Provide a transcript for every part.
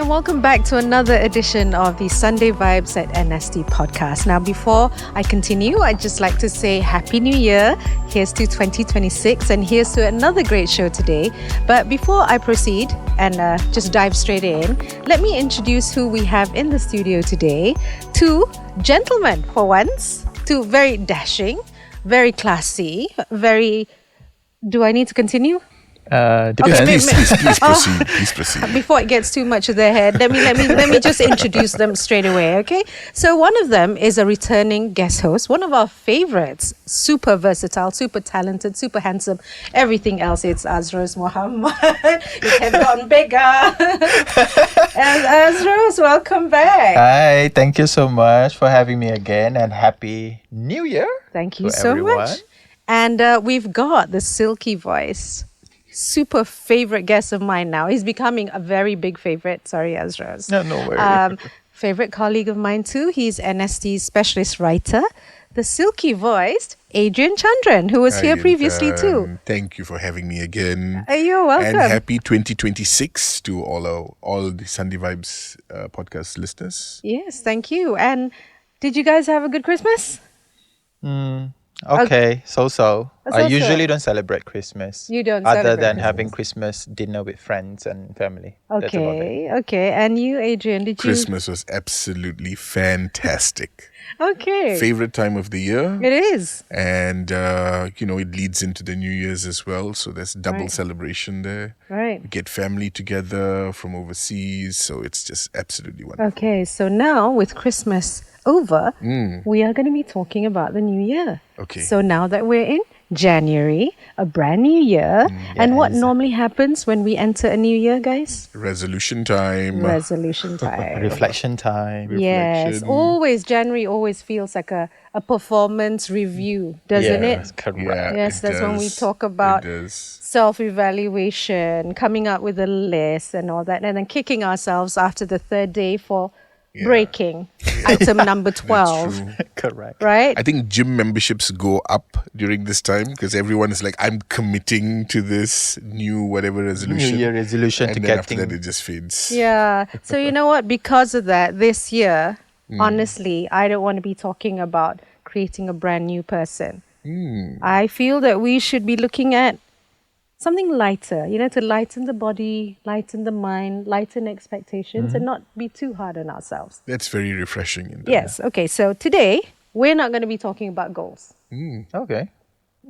and welcome back to another edition of the Sunday Vibes at NST podcast. Now, before I continue, I'd just like to say Happy New Year. Here's to 2026 and here's to another great show today. But before I proceed and just dive straight in, let me introduce who we have in the studio today. Two gentlemen for once, two very dashing, very classy, very... Do I need to continue? Depends. Please proceed. Before it gets too much of their head, let me just introduce them straight away, okay? So one of them is a returning guest host, one of our favorites, super versatile, super talented, super handsome, everything else. It's Azroz Muhammad. It has gotten bigger. And Azroz, welcome back. Hi, thank you so much for having me again, and Happy New Year. Thank you so much. And we've got the silky voice. Super favorite guest of mine now. He's becoming a very big favorite. Sorry, Azroz. No worries. Favorite colleague of mine too. He's NST's specialist writer. The silky voiced Adrian Chandran, who was here previously too. Thank you for having me again. You're welcome. And happy 2026 to all the Sunday Vibes podcast listeners. Yes, thank you. And did you guys have a good Christmas? Okay, so. I usually don't celebrate Christmas. You don't Other celebrate than Christmas. having Christmas dinner with friends and family. That's about it. Okay. And you, Adrian, did you? Christmas was absolutely fantastic. Okay. Favorite time of the year. It is. And, it leads into the New Year's as well. So there's double celebration there. Right. We get family together from overseas. So it's just absolutely wonderful. Okay, so now with Christmas over, we are going to be talking about the new year. Okay. So now that we're in January, a brand new year, and what normally happens when we enter a new year, guys? Resolution time. Resolution time. Reflection time. Yes, January always feels like a performance review, doesn't it? Correct. Yeah, Yes, it that's when we does. talk about It does. self-evaluation, coming up with a list and all that, and then kicking ourselves after the third day for breaking item number 12. True. Correct. Right? I think gym memberships go up during this time because everyone is like, I'm committing to this new whatever resolution. New Year resolution and to then after getting... that it just fades. Yeah. So you know what? Because of that, this year, honestly, I don't want to be talking about creating a brand new person. I feel that we should be looking at something lighter, to lighten the body, lighten the mind, lighten expectations, and not be too hard on ourselves. That's very refreshing. In that. Yes. Okay. So today, we're not going to be talking about goals. Okay.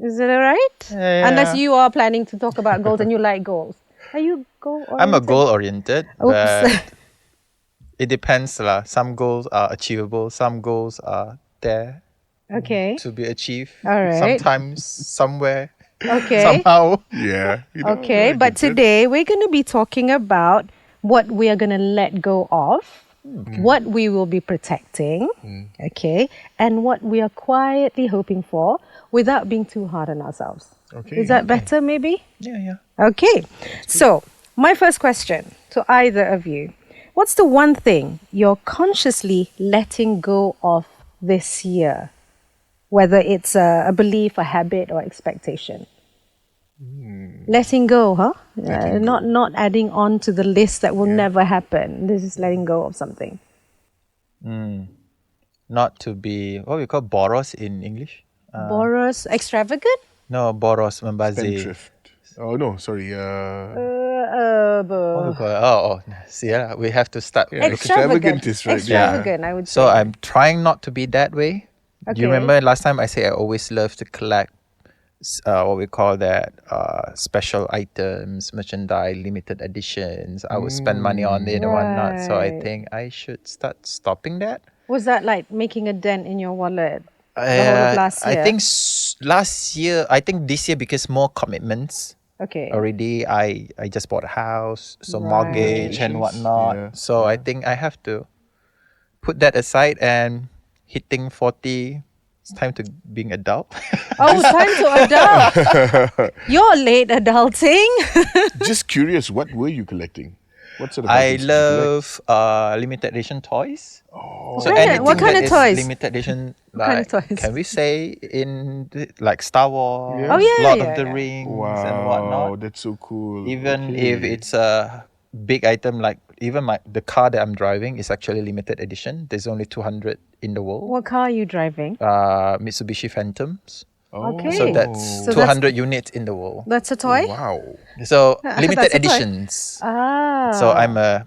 Is it all right? Yeah. Unless you are planning to talk about goals and you like goals. Are you goal-oriented? I'm a goal-oriented, Oops. but it depends. Some goals are achievable, some goals are there Okay. to be achieved. All right. Sometimes, somewhere, Okay. somehow. Yeah. Okay, but today we're going to be talking about what we are going to let go of, what we will be protecting, okay, and what we are quietly hoping for without being too hard on ourselves. Okay. Is that better, maybe? Yeah. Okay, so my first question to either of you, what's the one thing you're consciously letting go of this year? Whether it's a belief, a habit, or expectation. Letting go, huh? Not adding on to the list that will never happen. This is letting go of something. Not to be, what we call boros in English? Boros, extravagant? No, boros, membazir. Spendthrift. Oh, no, sorry. What we call it? See, we have to start. Extravagant is right. Extravagant, I would say. So I'm trying not to be that way. Do you remember last time I said I always love to collect what we call that special items, merchandise, limited editions. I would spend money on it and whatnot. So I think I should start stopping that. Was that like making a dent in your wallet the whole of last year? I think last year, I think this year because more commitments. Okay. Already I just bought a house, so mortgage and whatnot. Yeah. So I think I have to put that aside and hitting 40, it's time to being adult. Oh, time to adult. You're late adulting. Just curious, what were you collecting? What sort of I items did you collect? love limited edition toys. Oh, So What kind of- what anything kind that of is toys? Limited edition, kind of like toys? can we say like Star Wars, Yeah. Oh, yeah, Lord yeah, of the yeah. Rings and wow, whatnot. that's so cool. Even Okay. if it's a big item like even the car that I'm driving is actually limited edition. There's only 200 in the world. What car are you driving? Mitsubishi Phantoms. Okay. So that's So 200 units in the world. That's a toy? Wow. So That's limited a toy. editions. Ah. So I'm a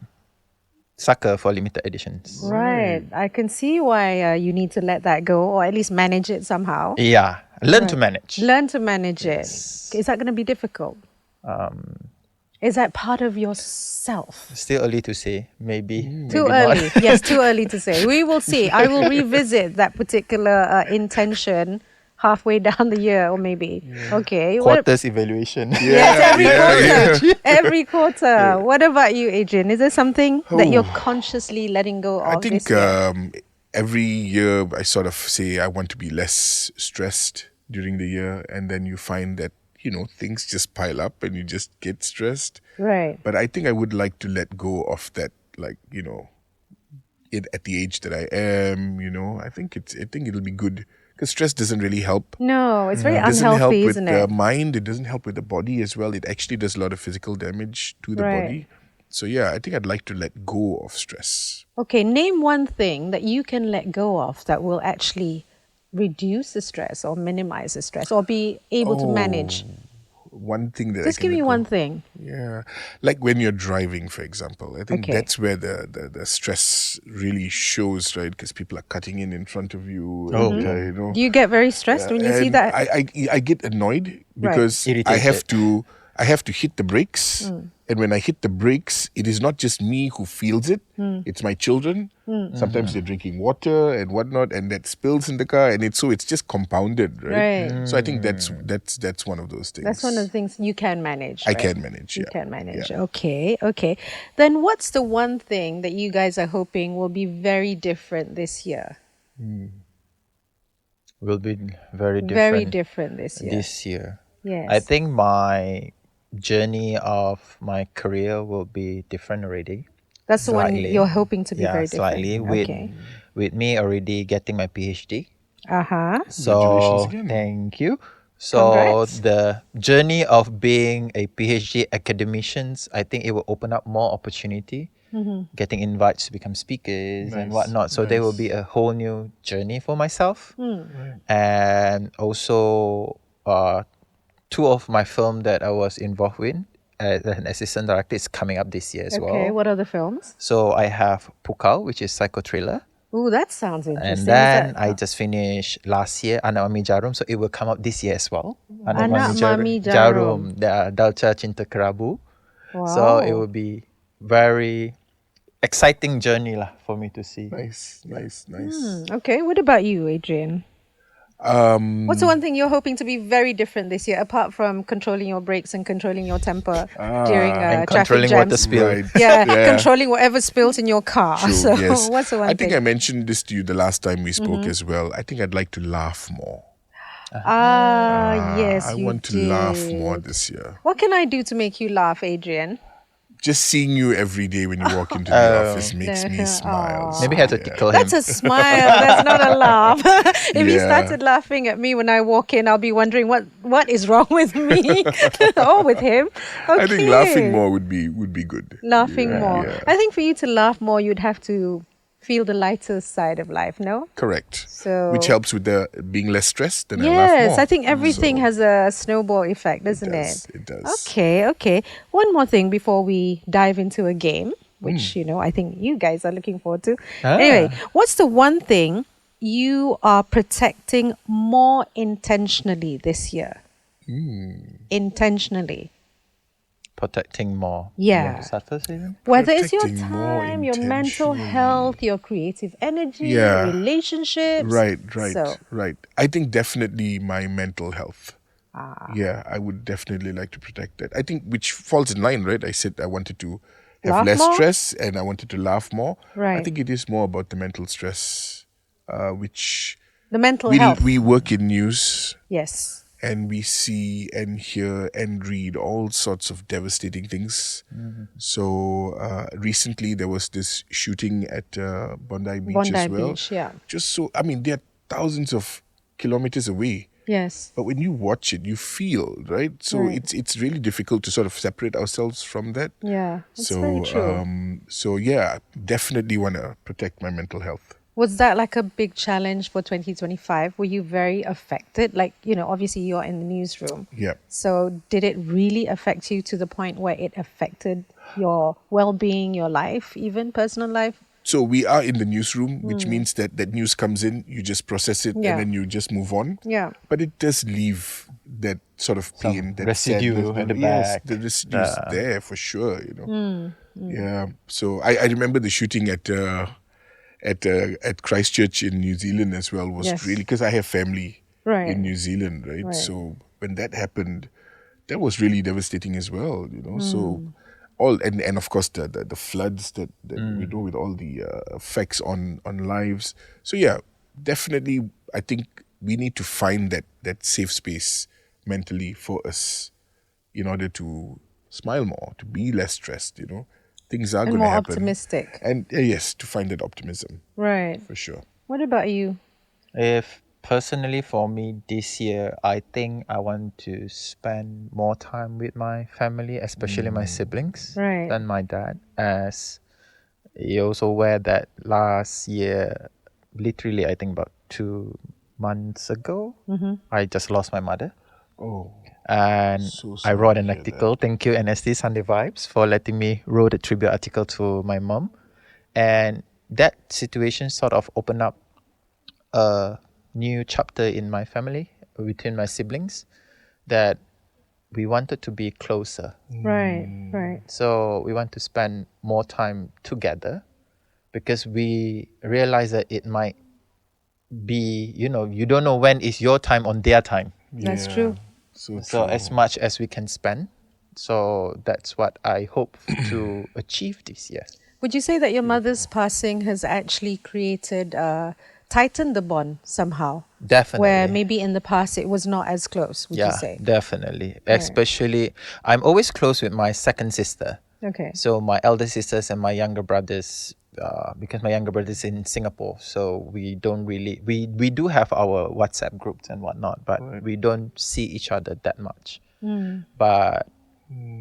sucker for limited editions. Right. I can see why you need to let that go, or at least manage it somehow. Yeah, learn to manage. Learn to manage Yes. it. Is that going to be difficult? Is that part of yourself? Still early to say. Maybe. Too maybe early. Not. Yes, too early to say. We will see. I will revisit that particular intention halfway down the year, or maybe. Okay. Quarters evaluation. Yes, every quarter. yeah. Every quarter. What about you, Adrian? Is there something that you're consciously letting go of I think this year? every year I sort of say I want to be less stressed during the year, and then you find that things just pile up and you just get stressed. Right. But I think I would like to let go of that, like at the age that I am. I think it'll be good because stress doesn't really help. No, it's very It doesn't help unhealthy, with isn't the it? mind. It doesn't help with the body as well. It actually does a lot of physical damage to the Right. body. So yeah, I think I'd like to let go of stress. Okay, name one thing that you can let go of that will actually reduce the stress or minimize the stress or be able to manage. One thing that Just I can give me let one go. thing. Yeah, like when you're driving, for example. I think Okay. that's where the stress really shows, right? Because people are cutting in front of you. And, Do you get very stressed when you see and that? I get annoyed because I have to hit the brakes, and when I hit the brakes, it is not just me who feels it. It's my children. Sometimes they're drinking water and whatnot, and that spills in the car, and it's just compounded, right? Right. So I think that's one of those things. That's one of the things you can manage. I right? can manage. You Yeah. can manage. Yeah. Okay. Then what's the one thing that you guys are hoping will be very different this year? Will be very different. Very different this year. This year. Yes. I think my journey of my career will be different already. That's the one Slightly. you're hoping to be Yeah, very different. slightly. Okay. With me already getting my PhD. Uh-huh. Congratulations So again. thank you. So Congrats. the journey of being a PhD academician, I think it will open up more opportunity, getting invites to become speakers and Nice, whatnot. So there will be a whole new journey for myself. And also two of my film that I was involved with as an assistant director is coming up this year as Okay. well. What are the films? So I have Pukau, which is psycho thriller. Ooh, that sounds interesting. And Is then that- I just finished last year Anak Mami Jarum, so it will come up this year as well. Anak Mami Jarum. the Dalca Cinta Kerabu. Wow. So it will be very exciting journey lah for me to see. Nice. Okay. What about you, Adrian? What's the one thing you're hoping to be very different this year, apart from controlling your brakes and controlling your temper during And traffic controlling water jams? spill. Right. Yeah, controlling whatever spills in your car. True, So, yes. what's the one I think thing? I mentioned this to you the last time we spoke as well. I think I'd like to laugh more. Yes, I you want to laugh did. more this year. What can I do to make you laugh, Adrian? Just seeing you every day when you walk into the office makes me smile. Maybe have to tickle him. That's a smile. That's not a laugh. If he Yeah. started laughing at me when I walk in, I'll be wondering what is wrong with me or with him. Okay. I think laughing more would be good. Laughing more. Yeah. I think for you to laugh more, you'd have to feel the lighter side of life, no? Correct. So Which helps with the being less stressed. Then I laugh yes, more. I think everything So has a snowball effect, doesn't it? It does. Okay. One more thing before we dive into a game, which, I think you guys are looking forward to. Anyway, what's the one thing you are protecting more intentionally this year? Intentionally. Protecting more. Yeah. You want to start first, Adrian? Whether it's your Protecting more time, your mental intentionally. health, your creative energy, Yeah. relationships. Right. So, Right. I think definitely my mental health. Yeah, I would definitely like to protect that. I think which falls in line, right? I said I wanted to have Laugh less more? stress and I wanted to laugh more. I Right. think it is more about the mental stress, which the mental health. we work in news Yes. and we see and hear and read all sorts of devastating things. So recently there was this shooting at Bondi Beach Bondi as well. Beach, yeah. Just so, they're thousands of kilometers away. Yes. But when you watch it, you feel, right? So it's really difficult to sort of separate ourselves from that. Yeah, that's very true. So yeah, definitely want to protect my mental health. Was that like a big challenge for 2025? Were you very affected? Like, obviously you're in the newsroom. Yeah. So did it really affect you to the point where it affected your well-being, your life, even personal life? So we are in the newsroom, which means that news comes in, you just process it, and then you just move on. Yeah. But it does leave that sort of pain, that residue sadness. at the Yes, back. the residue is there for sure. Yeah. So I remember the shooting at Christchurch in New Zealand as well was really, because I have family in New Zealand, right? So when that happened, that was really devastating as well. So. And of course the floods that we know, with all the effects on lives. So yeah, definitely I think we need to find that safe space mentally for us in order to smile more, to be less stressed, Things are going to happen. And more optimistic. And yes, to find that optimism. Right. For sure. What about you? Personally, for me this year, I think I want to spend more time with my family, especially my siblings than my dad. As you're also aware that last year, literally, I think about 2 months ago, I just lost my mother. Oh. And So I wrote an article. Thank you, NST Sunday Vibes, for letting me write a tribute article to my mom. And that situation sort of opened up a new chapter in my family, between my siblings, that we wanted to be closer. Right. So we want to spend more time together, because we realize that it might be, you don't know when is your time on their time. That's true. So as much as we can spend. So that's what I hope to achieve this year. Would you say that your mother's passing has actually tightened the bond somehow? Definitely. Where maybe in the past it was not as close, would you say? Yeah, definitely. Especially, I'm always close with my second sister. Okay. So my elder sisters and my younger brothers, because my younger brother is in Singapore, so we don't really, we do have our WhatsApp groups and whatnot, but we don't see each other that much. But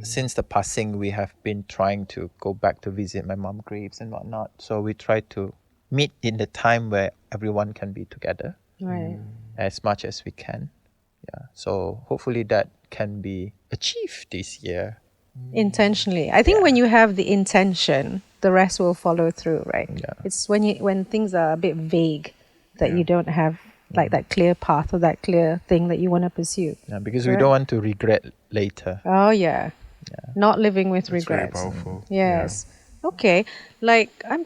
since the passing, we have been trying to go back to visit my mom graves and whatnot. So we try to meet in the time where everyone can be together, as much as we can. Yeah. So hopefully that can be achieved this year. Intentionally. I think when you have the intention, the rest will follow through, right? Yeah. It's when things are a bit vague that you don't have like that clear path or that clear thing that you want to pursue. Yeah, because we don't want to regret later. Oh yeah. Not living with That's regrets. very powerful. Yes. Yeah. Okay. Like I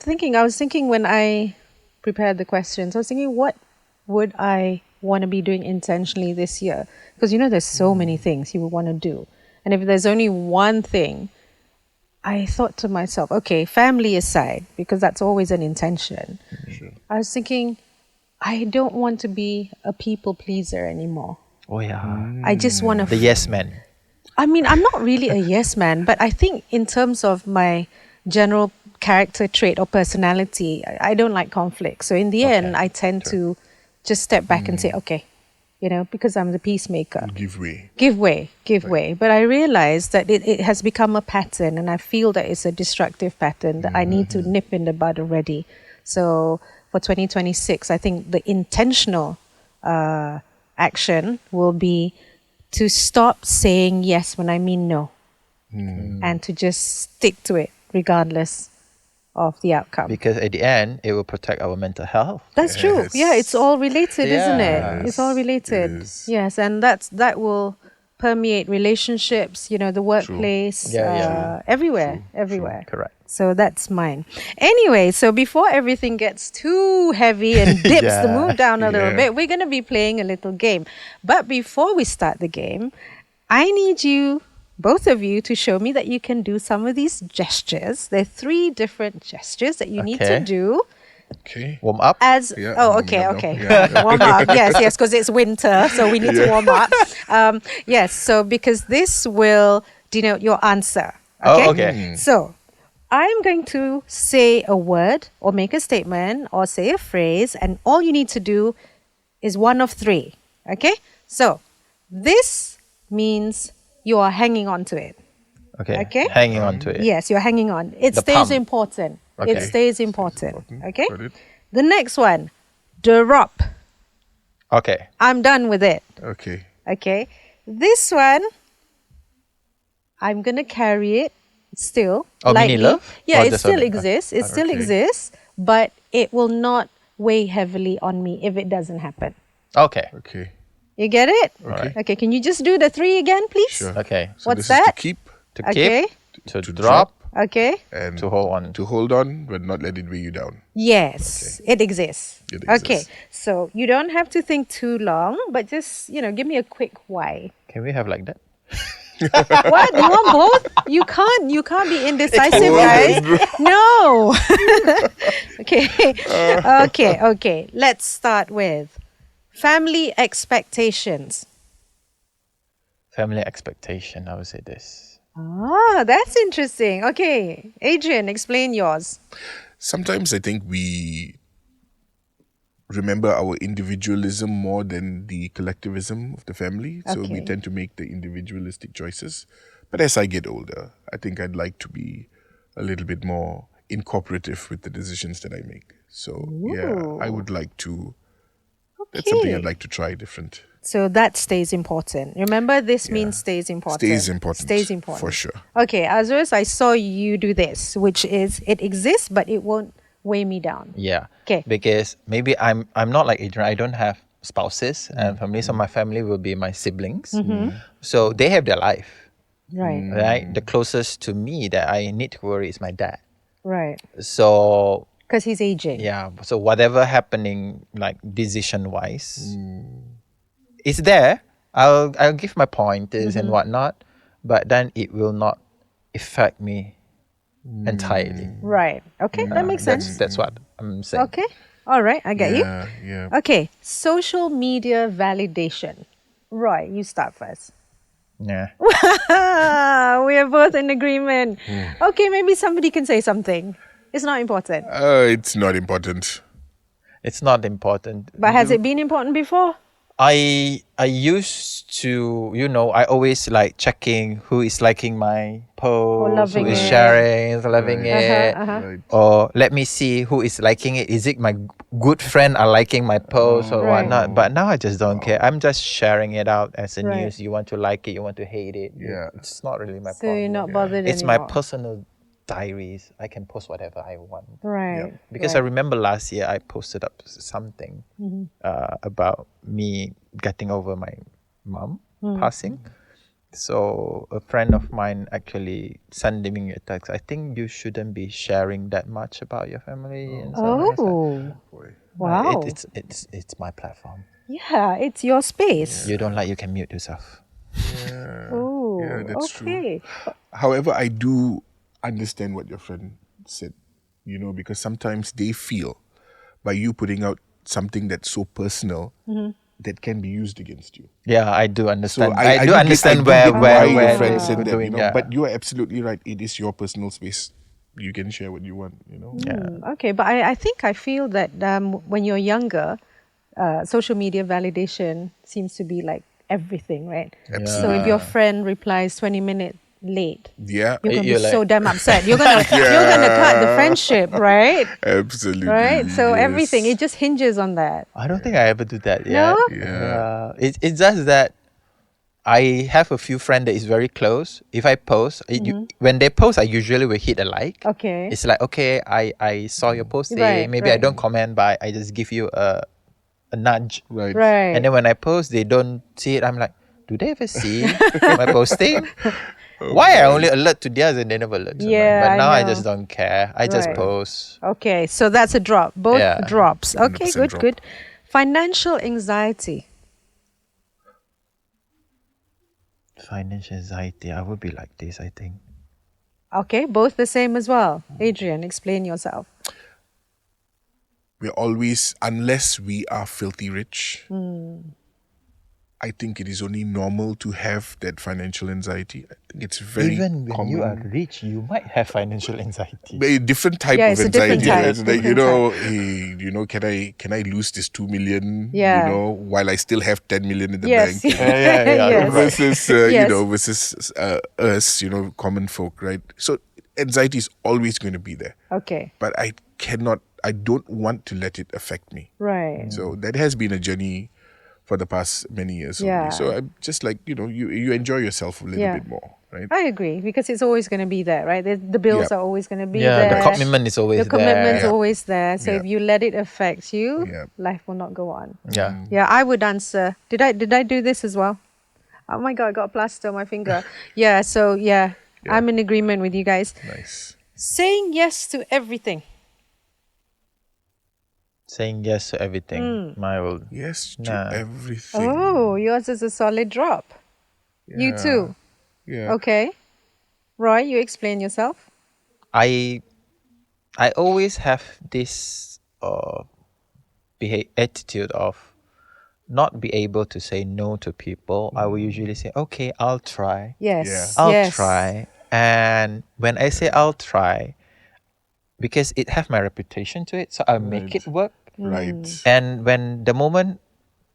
was thinking when I prepared the questions, I was thinking, what would I want to be doing intentionally this year? Because there's so many things you would want to do. And if there's only one thing, I thought to myself, okay, family aside, because that's always an intention. Sure. I was thinking, I don't want to be a people pleaser anymore. Oh yeah. I just want to... The yes man. I mean, I'm not really a yes man, but I think in terms of my general character trait or personality, I don't like conflict. So in the end, I tend to just step back and say, okay, because I'm the peacemaker. Give way. Give way. But I realize that it has become a pattern, and I feel that it's a destructive pattern that I need to nip in the bud already. So for 2026, I think the intentional action will be to stop saying yes when I mean no, and to just stick to it regardless of the outcome. Because at the end, it will protect our mental health. That's true. Yeah, it's all related, isn't it? It's all related. Yes, and that will permeate relationships, the workplace, everywhere. True. Correct. So that's mine. Anyway, so before everything gets too heavy and dips the mood down a little bit, we're going to be playing a little game. But before we start the game, I need you, both of you, to show me that you can do some of these gestures. There are 3 different gestures that you need to do. Okay. Warm up. Okay. Warm up. Yes, because it's winter, so we need to warm up. Yes, so because this will denote your answer. Okay? Oh, okay. So I'm going to say a word or make a statement or say a phrase, and all you need to do is one of 3. Okay? So, this means you are hanging on to it. Okay. Hanging on to it. Yes, you're hanging on. It The stays pump. important. Okay. It stays important. Okay. Got it. The next one, drop. Okay. I'm done with it. Okay. Okay. This one, I'm going to carry it still. Oh, lightly. mini love? Yeah, Or it just still only- exists. It still okay. exists, but it will not weigh heavily on me if it doesn't happen. Okay. Okay. You get it? Okay. Okay, can you just do the 3 again, please? Sure. Okay. So What's this is that? to keep, To Okay. keep, to to drop, Okay. and to hold on. to hold on, but not let it weigh you down. Yes, it exists. It Okay, exists. so you don't have to think too long, but just, give me a quick why. Can we have like that? What? You want both? You can't be indecisive, guys. No. Okay. Okay. Let's start with family expectations. Family expectation, I would say this. Ah, that's interesting. Okay. Adrian, explain yours. Sometimes I think we remember our individualism more than the collectivism of the family. So we Okay. tend to make the individualistic choices. But as I get older, I think I'd like to be a little bit more incorporative with the decisions that I make. So yeah, I would like to. That's something Okay. I'd like to try different. So that stays important. Remember, this means stays important. Stays important. Stays important. For sure. Okay, Azroz, I saw you do this, which is it exists, but it won't weigh me down. Yeah. 'Kay. Because maybe I'm not like Adrian. I don't have spouses and family, so my family will be my siblings. So they have their life, Right, right? The closest to me that I need to worry is my dad. right. So Because he's aging. yeah, so whatever happening like decision wise, it's there. I'll give my pointers and whatnot, but then it will not affect me entirely. Right. Okay, that makes sense. That's what I'm saying. Okay. All right, I get you. Yeah. Okay, social media validation. Roy, you start first. Yeah. We are both in agreement. Okay, maybe somebody can say something. It's not important. It's not important. It's not important. But has it been important before? I used to, I always like checking who is liking my post, loving who is it. sharing, loving it, Right. or let me see who is liking it. Is it my good friend are liking my post or Right. whatnot? But now I just don't care. I'm just sharing it out as a Right. news. You want to like it, you want to hate it. Yeah. It's not really my So problem. you're not bothered It's my anymore. personal diaries. I can post whatever I want. Right. Because I remember last year I posted up something about me getting over my mom passing. So a friend of mine actually sent me a text. I think you shouldn't be sharing that much about your family. And so on. I was like, Oh, wow. it's my platform. Yeah, it's your space. You don't like, you can mute yourself. Oh, Yeah, that's true. okay. However, I do understand what your friend said, because sometimes they feel by you putting out something that's so personal that can be used against you. Yeah, I do So understand. I I do get- understand I do where get why your where friend they said were that, doing, yeah. but you are absolutely right. It is your personal space. You can share what you want, Okay, but I think I feel that when you're younger, social media validation seems to be like everything, right? So if your friend replies 20 minutes late, Yeah, you're gonna You're be so like- damn upset. You're gonna cut the friendship, right? absolutely. Right. So yes. everything it just hinges on that. I don't think I ever do that yet. No? Yeah. It's just that I have a few friends that is very close. If I post, when they post, I usually will hit a like. Okay. It's like, okay, I saw your post. Right, Maybe I right. don't comment, but I just give you a nudge. Right. Right. And then when I post, they don't see it. I'm like, do they ever see my posting? Why I only alert to theirs and they never alert to mine? Yeah, But I now I know. just don't care. I just Right. post. Okay, so that's a drop. Both Yeah. drops. Okay, 100% good, drop. good. Financial anxiety. Financial anxiety. I would be like this, I think. Okay, both the same as well. Adrian, explain yourself. We're always, unless we are filthy rich, I think it is only normal to have that financial anxiety. I think it's very even when common. you are rich, you might have financial anxiety. A different type Yeah, of it's a anxiety. different type, It's like, different hey, can I lose this 2 million? Yeah. While I still have 10 million in the Yes. bank. Yes. Versus Yes. versus us, common folk, right? So anxiety is always going to be there. Okay. But I don't want to let it affect me. Right. So that has been a journey for the past many years Yeah. already. So I'm just like, you enjoy yourself a little bit more, right? I agree, because it's always going to be there, right? The bills Yep. are always going to be Yeah, there. the commitment is always The commitment's there. always there. So Yep. if you let it affect you, Yep. life will not go on. Yeah. Yeah, I would answer. Did I do this as well? Oh my God, I got a plaster on my finger. Yeah, so yeah, I'm in agreement with you guys. Nice. Saying yes to everything. Saying yes to everything. My old. Yes to Nah. everything. Oh, yours is a solid drop. You Yeah. too. Yeah. Okay. Roy, you explain yourself. I always have this attitude of not be able to say no to people. I will usually say, okay, I'll try. Yes. I'll yes. try. And when I say I'll try, because it have my reputation to it, so I'll make it work. Right. And when the moment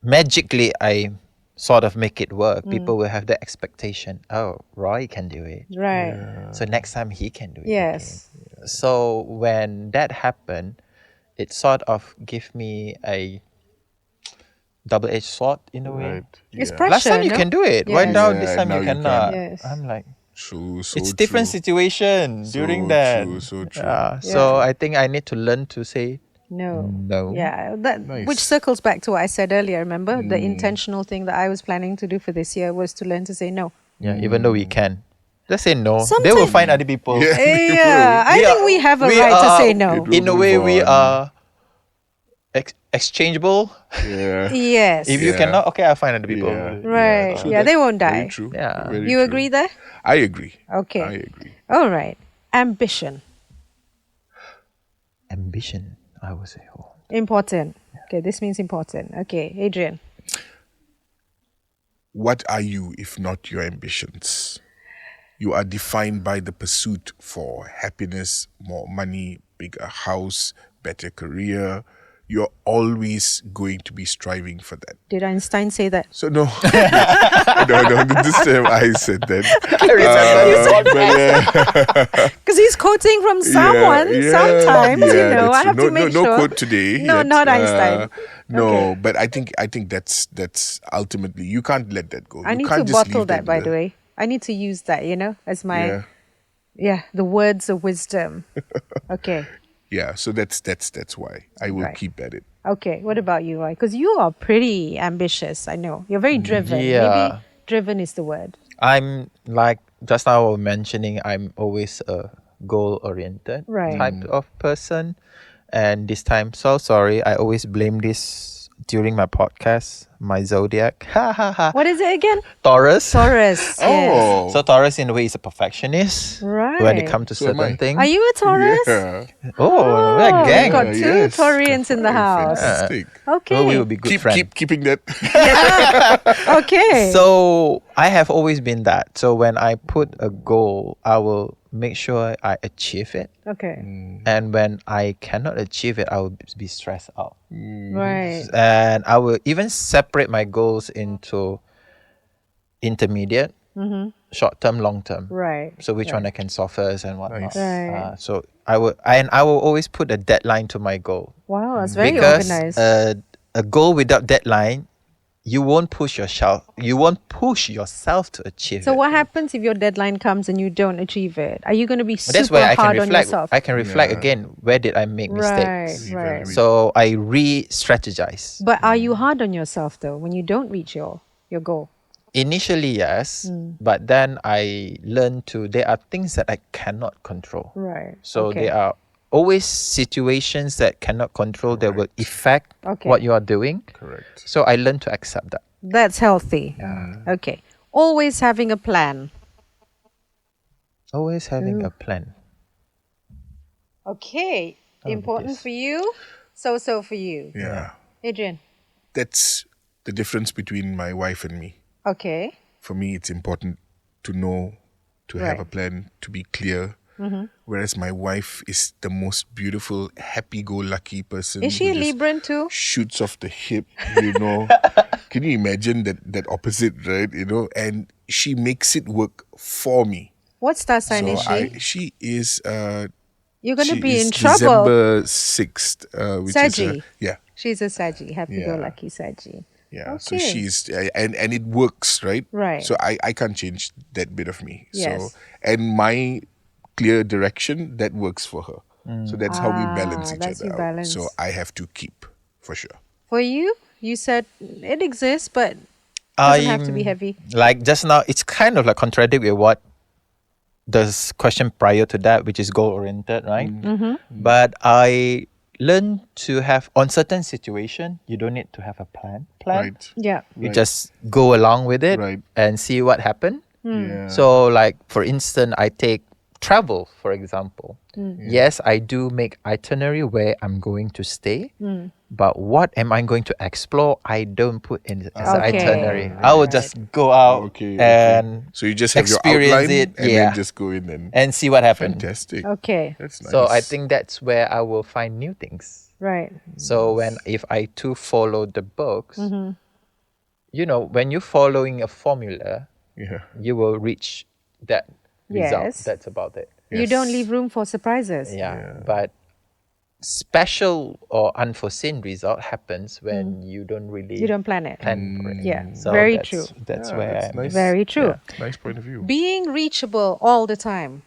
magically I sort of make it work, people will have the expectation, oh, Roy can do it. Right. So next time he can do it. Yes. again. So when that happened, it sort of gave me a double-edged sword in a way. Right. It's Yeah. pressure. Last time you no? can do it. Why Yes. now Yeah, this time now you you cannot? can't. Yes. I'm like, So it's different true. situation during So that. true, so true. So I think I need to learn to say No. no. Yeah, that Nice. which circles back to what I said earlier. Remember, the intentional thing that I was planning to do for this year was to learn to say no. Yeah, even though we can. Just say no. They Sometimes- will find other people. Yeah. Yeah, I think we have a we right to are- say no. It In a Move way, we on. are exchangeable. Yeah. Yes. If you Yeah. cannot, okay, I'll find other people. Yeah. Right. true. Yeah, they won't Very die. true. Yeah. Very You true. agree there? I agree. Okay. I agree. All right. Ambition. Ambition, I would say. Oh. Important. Okay, this means important. Okay, Adrian. What are you if not your ambitions? You are defined by the pursuit for happiness, more money, bigger house, better career. You're always going to be striving for that. Did Einstein say that? So no, no, this time I said that. Because he's quoting from someone sometimes, I that's have true. to make no sure. quote today. No, yet. not Einstein. No, but I think that's ultimately you can't let that go. I You need can't to just bottle leave that, by there. the way. I need to use that, as my, Yeah. the words of wisdom. Okay. Yeah, so that's why I will Right. keep at it. Okay. What about you, Roy? Because you are pretty ambitious. I know. You're very driven. Yeah. Maybe driven is the word. I'm like, just now I was mentioning, I'm always a goal-oriented Right. type of person. And this time, so sorry, I always blame this during my podcast, my zodiac. Ha ha ha. What is it again? Taurus. Taurus. Yes. Oh, So Taurus in a way is a perfectionist Right. when it comes to So am certain I. things. Are you a Taurus? yeah. Oh, we're a gang. We've got two yes. Taurians in the house. Fantastic. Okay. Well, we will be good friends. Keep keeping that. Okay. So I have always been that. So when I put a goal, I will make sure I achieve it. Okay. And when I cannot achieve it, I will be stressed out. Right. And I will even separate my goals into intermediate, short term, long term. Right. So which one I can solve first and whatnot. Nice. Right. So I will always put a deadline to my goal. Wow, that's very Because organized. a goal without deadline, you won't push yourself. You won't push yourself to achieve So it. what happens if your deadline comes and you don't achieve it? Are you going to be But super that's where I can hard on reflect. yourself? I can reflect Yeah. again. Where did I make Right, mistakes? right. So I re-strategize. But are you hard on yourself though when you don't reach your goal? Initially, yes, but then I learned there are things that I cannot control. Right. So okay. there are always situations that cannot control that will affect Okay. what you are doing. Correct. So I learned to accept that. That's healthy. Okay. Always having a plan. Always having a plan. Okay. Important yes. for you. So for you. Yeah. Adrian. That's the difference between my wife and me. Okay. For me, it's important to know, to have a plan, to be clear. Whereas my wife is the most beautiful, happy-go-lucky person. Is she a who just Libran too? shoots off the hip, Can you imagine that opposite, right? And she makes it work for me. What star sign is she? She is... You're going to she be is in trouble. December 6th. Which Saggy. is yeah. She's a Saggy. Happy-go-lucky Saggy. Yeah, Okay. so she's and it works, right? Right. So I can't change that bit of me. Yes. So and my clear direction that works for her. So that's how we balance each that's other you out. balance. So I have to keep for sure. For you, you said it exists, but doesn't have to be heavy. Like just now, it's kind of like contradict with what the question prior to that, which is goal oriented, right? But I learn to have on certain situation, you don't need to have a plan. Right. Yeah. You just go along with it Right. and see what happen. Yeah. So like for instance, I take travel for example. Yes, I do make itinerary where I'm going to stay. But what am I going to explore? I don't put in as an itinerary. I will just go out and so you just have your experience outline it, and then just go in and see what happens. fantastic. Okay. That's nice. So I think that's where I will find new things. Right. So if I too follow the books, when you're following a formula, you will reach that result. Yes. That's about it. You don't leave room for surprises. But special or unforeseen result happens when you don't really You don't plan it. plan for it. Yeah. So Very that's, true. That's where that's nice. Very true. Nice point of view. Being reachable all the time.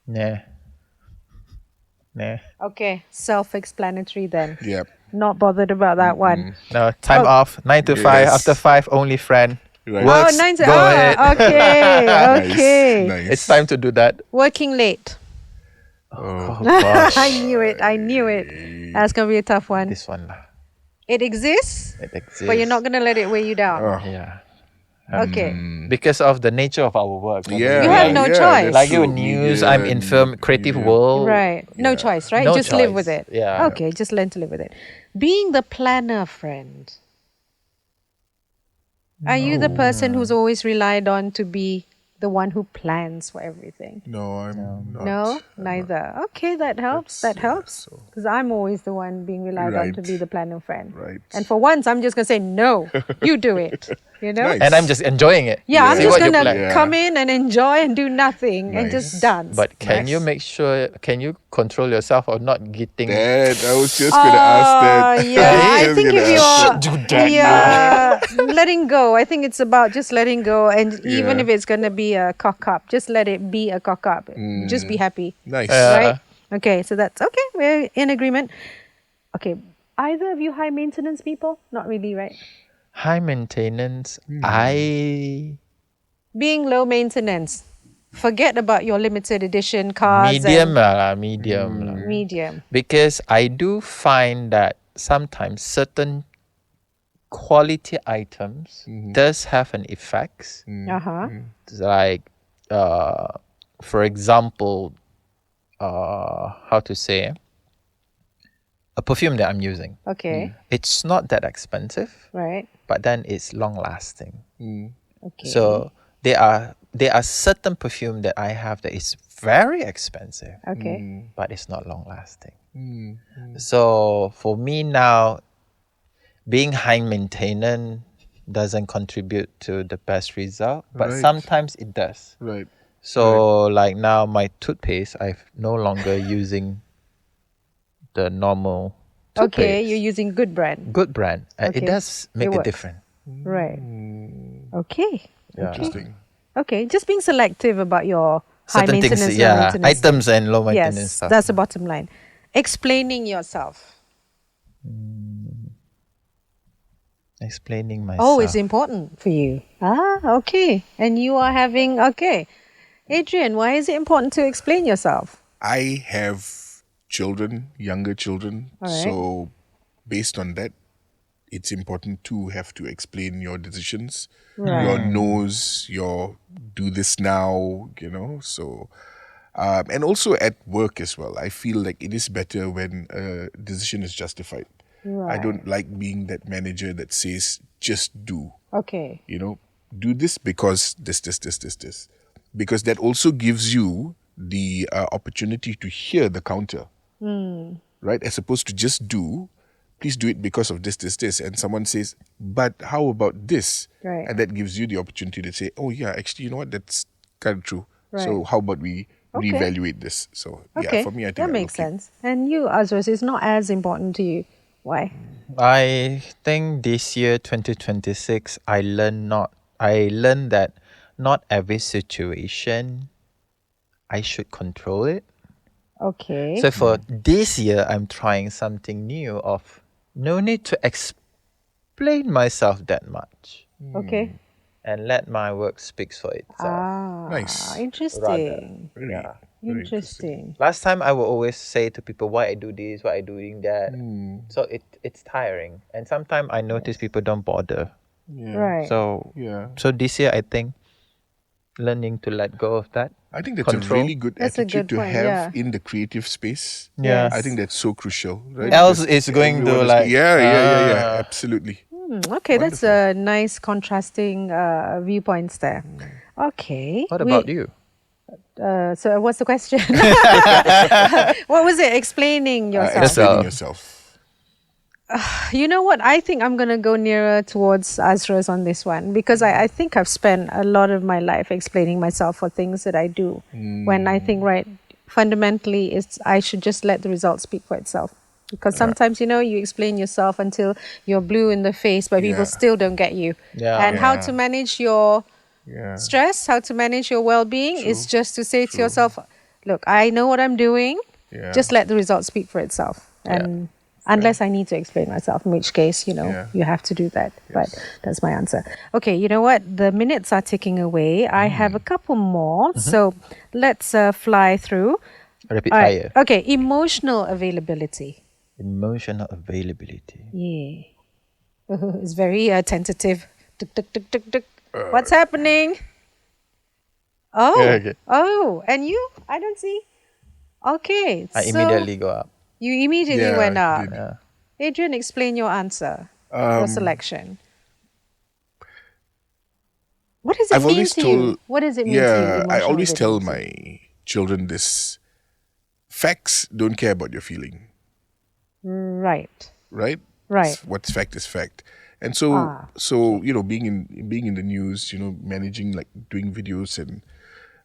Nah. Okay. Self-explanatory then. Yeah. Not bothered about that one. No, time off. 9 to 5. Yes. After 5, only friend. Right. Works, Oh, 9 to go ahead. Okay. Okay. Nice. It's time to do that. Working late. Oh gosh. I knew it. That's going to be a tough one. This one lah. It exists, It exists. but you're not going to let it weigh you down. Yeah. Okay. Because of the nature of our work. Yeah. You have no choice. that's Like you true. news, Media I'm in film, creative world. Right. No choice, right? No just live choice. with it. Yeah. Okay, just learn to live with it. Being the planner friend. Are you the person who's always relied on to be the one who plans for everything? No, I'm not. No, neither. Okay, that helps. That helps. Because I'm always the one being relied on to Right. be the planner friend. Right. And for once, I'm just going to say, no, you do it. You know? Nice. And I'm just enjoying it. Yeah, I'm See just what you going plan. to come in and enjoy and do nothing and just Nice. dance. But can you make sure, can you control yourself or not getting... That, I was just going to ask that. Yeah, I think if you're do that. letting go, I think it's about just letting go, and even Yeah. if it's gonna be a cock up, just let it be a cock up. Just be happy, Nice. right? Okay, so that's okay. We're in agreement. Okay, either of you high maintenance people? Not really, right? High maintenance, Being low maintenance, forget about your limited edition cars. medium lah. Medium. Because I do find that sometimes certain quality items does have an effect. Like, for example, how to say, a perfume that I'm using. Okay. It's not that expensive, Right. but then it's long lasting. Okay. So there are certain perfume that I have that is very expensive, Okay. but it's not long lasting. So for me now, being high maintenance doesn't contribute to the best result, but Right. sometimes it does. Right. So like now my toothpaste, I'm no longer using the normal toothpaste. Okay, you're using good brand. Good brand. Okay. It does make It a works. difference. Right. Okay. Yeah. Interesting. Okay, just being selective about your high Certain maintenance, things, low yeah, maintenance. items and low maintenance Yes, stuff. that's the bottom line. Explaining yourself. Explaining myself. Oh, it's important for you. Okay. And you are having, okay. Adrian, why is it important to explain yourself? I have children, younger children. All right. So based on that, it's important to have to explain your decisions, your no's, your do this now, so and also at work as well. I feel like it is better when a decision is justified. I don't like being that manager that says just do. Okay. Do this because this. Because that also gives you the opportunity to hear the counter, right? As opposed to just do, please do it because of this. And someone says, but how about this? Right. And that gives you the opportunity to say, oh yeah, actually, you know what? That's kind of true. Right. So how about we reevaluate this? So yeah, for me, I think that makes sense. And you, Azroz, is not as important to you. Why? I think this year, 2026, I learned that not every situation I should control it. Okay. So for this year, I'm trying something new of no need to explain myself that much. Okay. And let my work speak for itself. Nice. Interesting. Very Interesting. Last time I will always say to people why I do this, why I doing that. So it's tiring. And sometimes I notice people don't bother. Yeah. Right. So this year I think learning to let go of that. I think that's a really good attitude to have in the creative space. Yeah. I think that's so crucial, right? Else it's going to like... Yeah, absolutely. Okay, that's a nice contrasting viewpoints there. Okay. What about you? So what's the question? What was it? Explaining yourself. Explaining yourself. You know what? I think I'm going to go nearer towards Azroz on this one because I think I've spent a lot of my life explaining myself for things that I do when I think, fundamentally, I should just let the result speak for itself. Because sometimes, you explain yourself until you're blue in the face, but people still don't get you. And how to manage your stress, how to manage your well-being is just to say to yourself, look, I know what I'm doing. Just let the result speak for itself. And unless I need to explain myself, in which case, you have to do that. Yes. But that's my answer. Okay, you know what? The minutes are ticking away. I have a couple more. So let's fly through. Rapid fire. Okay, emotional availability. Emotional availability. Yeah. It's very tentative. Tuk, tuk, tuk, tuk, tuk. What's happening? Oh, and you? I don't see. Okay. I immediately go up. You immediately went up. Yeah. Adrian, explain your answer, your selection. What does it mean to you? What does it mean to you? I always tell my children this. Facts don't care about your feeling. Right. What's fact is fact. And so being in the news, managing, like, doing videos, and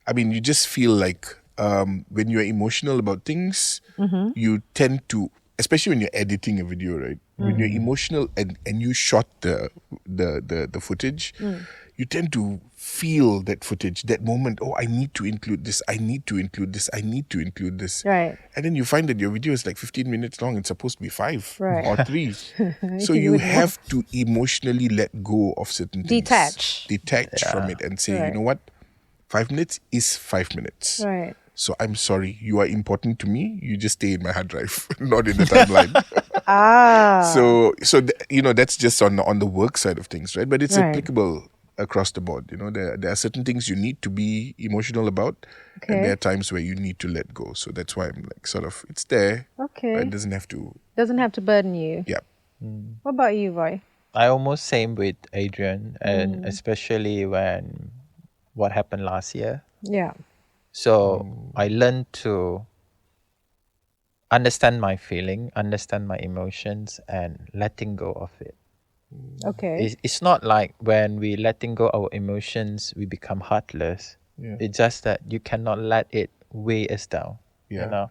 I mean, you just feel like when you're emotional about things, you tend to, especially when you're editing a video, right? When you're emotional and you shot the footage, you tend to feel that footage, that moment. Oh, I need to include this. I need to include this. I need to include this. Right. And then you find that your video is like 15 minutes long. It's supposed to be 5 or 3. So you have to emotionally let go of certain things. Detach from it and say, you know what? 5 minutes is 5 minutes. Right. So I'm sorry, you are important to me. You just stay in my hard drive, not in the timeline. So that's just on the work side of things, right? But it's applicable across the board. There are certain things you need to be emotional about, and there are times where you need to let go. So that's why I'm like, sort of, it's there. Okay. But it doesn't have to burden you. Yeah. What about you, Roy? I almost same with Adrian, and especially when what happened last year. Yeah. So I learned to understand my feeling, understand my emotions, and letting go of it. Okay. It's not like when we letting go our emotions, we become heartless. Yeah. It's just that you cannot let it weigh us down. Yeah.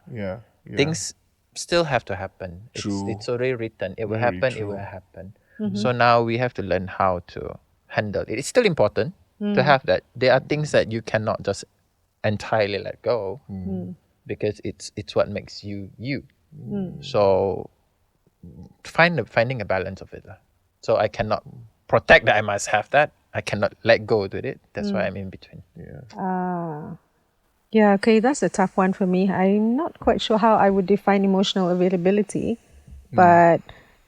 Things still have to happen. True. It's already written. It will happen. True. It will happen. So now we have to learn how to handle it. It's still important to have that. There are things that you cannot just entirely let go because it's what makes you. So finding a balance of it. So I cannot protect that I must have that. I cannot let go with it. That's why I'm in between. Yeah, okay, that's a tough one for me. I'm not quite sure how I would define emotional availability, but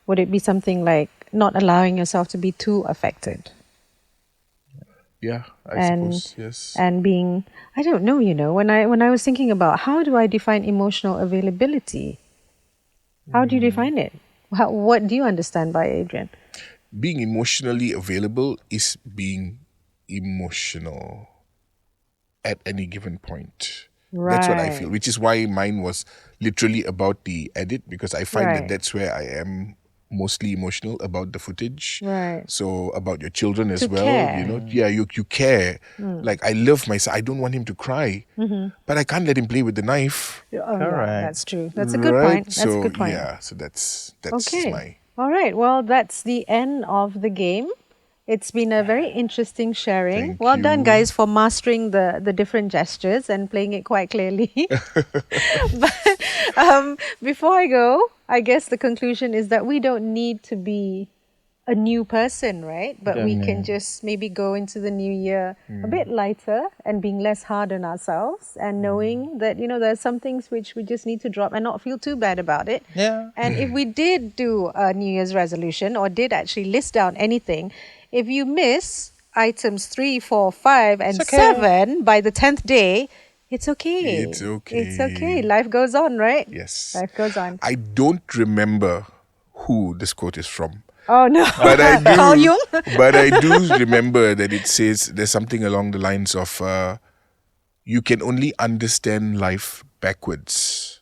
would it be something like not allowing yourself to be too affected? Yeah, I suppose, yes. And being, I don't know, when I was thinking about how do I define emotional availability? How do you define it? What do you understand by Adrian? being emotionally available is being emotional at any given point. Right. That's what I feel, which is why mine was literally about the edit, because I find that that's where I am mostly emotional about the footage. Right. So about your children as well, care. you know. Yeah, you care. Like, I love my son. I don't want him to cry, but I can't let him play with the knife. Oh, Correct. yeah, that's true. That's a good point. That's so, a good point. Yeah, so that's Okay. my... All right. Well, that's the end of the game. It's been a very interesting sharing. Thank Well done, you. guys, for mastering the different gestures and playing it quite clearly. But before I go, I guess the conclusion is that we don't need to be a new person, right? But we can just maybe go into the new year a bit lighter and being less hard on ourselves and knowing that, you know, there are some things which we just need to drop and not feel too bad about it. Yeah. And if we did do a New Year's resolution or did actually list down anything, if you miss items 3, 4, 5, and 7 by the 10th day, it's okay. It's okay. It's okay. Life goes on, right? Yes. Life goes on. I don't remember who this quote is from. Oh, no. But I do. Carl Jung? But I do remember that it says there's something along the lines of you can only understand life backwards.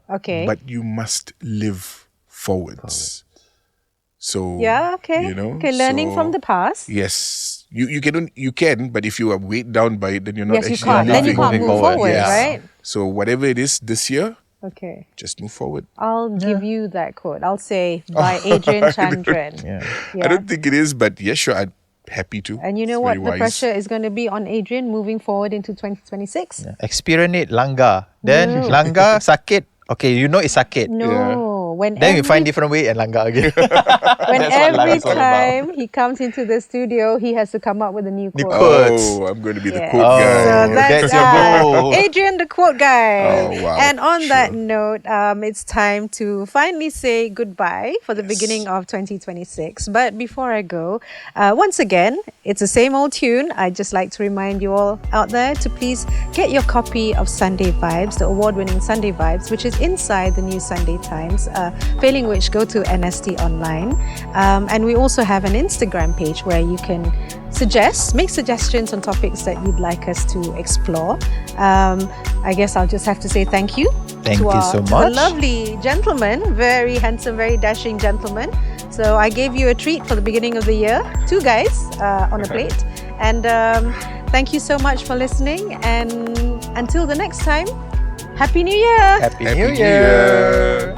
Okay. But you must live forwards. So yeah, okay. You know, okay, learning from the past. Yes. You can, but if you are weighed down by it, then you're not Yes, you actually can't. Then you living. can't move forward, Yes. right? So whatever it is this year, Okay. just move forward. I'll give you that quote. I'll say by Adrian Chandran. I don't think it is, but yes, sure, I'm happy to. And you know It's what? very The wise. pressure is going to be on Adrian moving forward into 2026. Experience langgar. Then No. langgar sakit. Okay, you know it's sakit. No. When Then you find every- different way and langgar again. When That's what life every is all time he comes into the studio, he has to come up with a new quote. quotes. Oh, I'm going to be the Yeah. quote Oh. guy. So that's your goal. Adrian, the quote guy. Oh, wow. And on that Sure. note, it's time to finally say goodbye for the beginning of 2026. But before I go, once again, it's the same old tune. I'd just like to remind you all out there to please get your copy of Sunday Vibes, the award-winning Sunday Vibes, which is inside the new Sunday Times. Failing which, go to NST online. And we also have an Instagram page where you can make suggestions on topics that you'd like us to explore. I guess I'll just have to say thank you. Thank to you our, so to much. a lovely gentleman, very handsome, very dashing gentleman. So I gave you a treat for the beginning of the year. 2 guys on a plate. And thank you so much for listening. And until the next time, Happy New Year! Happy Happy New New Year. Year.